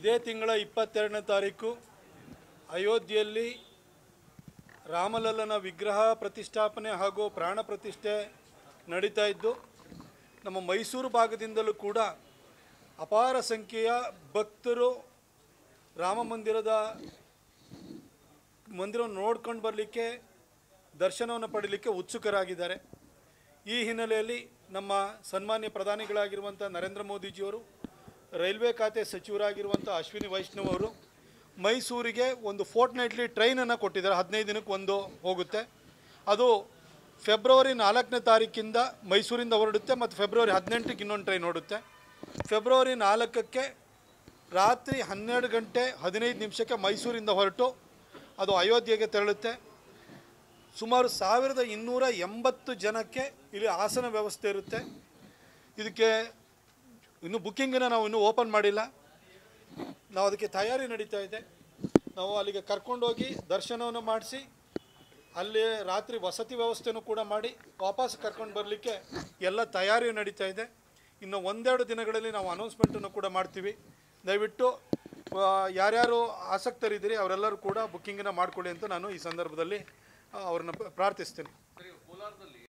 ಇದೇ ತಿಂಗಳ 22ನೇ ತಾರೀಕು ಅಯೋಧ್ಯೆಯಲ್ಲಿ ರಾಮಲಲ್ಲನ ವಿಗ್ರಹ ಪ್ರತಿಷ್ಠಾಪನೆ ಹಾಗೂ ಪ್ರಾಣ ಪ್ರತಿಷ್ಠೆ ನಡೀತಾ ಇದ್ದು, ನಮ್ಮ ಮೈಸೂರು ಭಾಗದಿಂದಲೂ ಕೂಡ ಅಪಾರ ಸಂಖ್ಯೆಯ ಭಕ್ತರು ರಾಮ ಮಂದಿರವನ್ನು ನೋಡ್ಕೊಂಡು ಬರಲಿಕ್ಕೆ, ದರ್ಶನವನ್ನು ಪಡೀಲಿಕ್ಕೆ ಉತ್ಸುಕರಾಗಿದ್ದಾರೆ. ಈ ಹಿನ್ನೆಲೆಯಲ್ಲಿ ನಮ್ಮ ಸನ್ಮಾನ್ಯ ಪ್ರಧಾನಿಗಳಾಗಿರುವಂಥ ನರೇಂದ್ರ ಮೋದಿಜಿಯವರು, ರೈಲ್ವೆ ಖಾತೆ ಸಚಿವರಾಗಿರುವಂಥ ಅಶ್ವಿನಿ ವೈಷ್ಣವ್ ಅವರು ಮೈಸೂರಿಗೆ ಒಂದು ಫೋರ್ಟ್ನೈಟ್ಲಿ ಟ್ರೈನನ್ನು ಕೊಟ್ಟಿದ್ದಾರೆ. 15 ದಿನಕ್ಕೆ ಒಂದು ಹೋಗುತ್ತೆ. ಅದು ಫೆಬ್ರವರಿ 4ನೇ ತಾರೀಕಿಂದ ಮೈಸೂರಿಂದ ಹೊರಡುತ್ತೆ ಮತ್ತು ಫೆಬ್ರವರಿ 18ಕ್ಕೆ ಇನ್ನೊಂದು ಟ್ರೈನ್ ಹೊರಡುತ್ತೆ. ಫೆಬ್ರವರಿ 4ಕ್ಕೆ ರಾತ್ರಿ 12 ಗಂಟೆ 15 ನಿಮಿಷಕ್ಕೆ ಮೈಸೂರಿಂದ ಹೊರಟು ಅದು ಅಯೋಧ್ಯೆಗೆ ತೆರಳುತ್ತೆ. ಸುಮಾರು 1280 ಜನಕ್ಕೆ ಇಲ್ಲಿ ಆಸನ ವ್ಯವಸ್ಥೆ ಇರುತ್ತೆ. ಇದಕ್ಕೆ ಇನ್ನೂ ಬುಕ್ಕಿಂಗನ್ನು ನಾವು ಇನ್ನೂ ಓಪನ್ ಮಾಡಿಲ್ಲ. ನಾವು ಅದಕ್ಕೆ ತಯಾರಿ ನಡೀತಾ ಇದೆ. ನಾವು ಅಲ್ಲಿಗೆ ಕರ್ಕೊಂಡೋಗಿ ದರ್ಶನವನ್ನು ಮಾಡಿಸಿ ಅಲ್ಲಿ ರಾತ್ರಿ ವಸತಿ ವ್ಯವಸ್ಥೆನೂ ಕೂಡ ಮಾಡಿ ವಾಪಸ್ ಕರ್ಕೊಂಡು ಬರಲಿಕ್ಕೆ ಎಲ್ಲ ತಯಾರಿ ನಡೀತಾ ಇದೆ. ಇನ್ನು ಒಂದೆರಡು ದಿನಗಳಲ್ಲಿ ನಾವು ಅನೌನ್ಸ್ಮೆಂಟನ್ನು ಕೂಡ ಮಾಡ್ತೀವಿ. ದಯವಿಟ್ಟು ಯಾರ್ಯಾರು ಆಸಕ್ತರಿದ್ದೀರಿ ಅವರೆಲ್ಲರೂ ಕೂಡ ಬುಕ್ಕಿಂಗನ್ನು ಮಾಡಿಕೊಳ್ಳಿ ಅಂತ ನಾನು ಈ ಸಂದರ್ಭದಲ್ಲಿ ಅವ್ರನ್ನ ಪ್ರಾರ್ಥಿಸ್ತೀನಿ.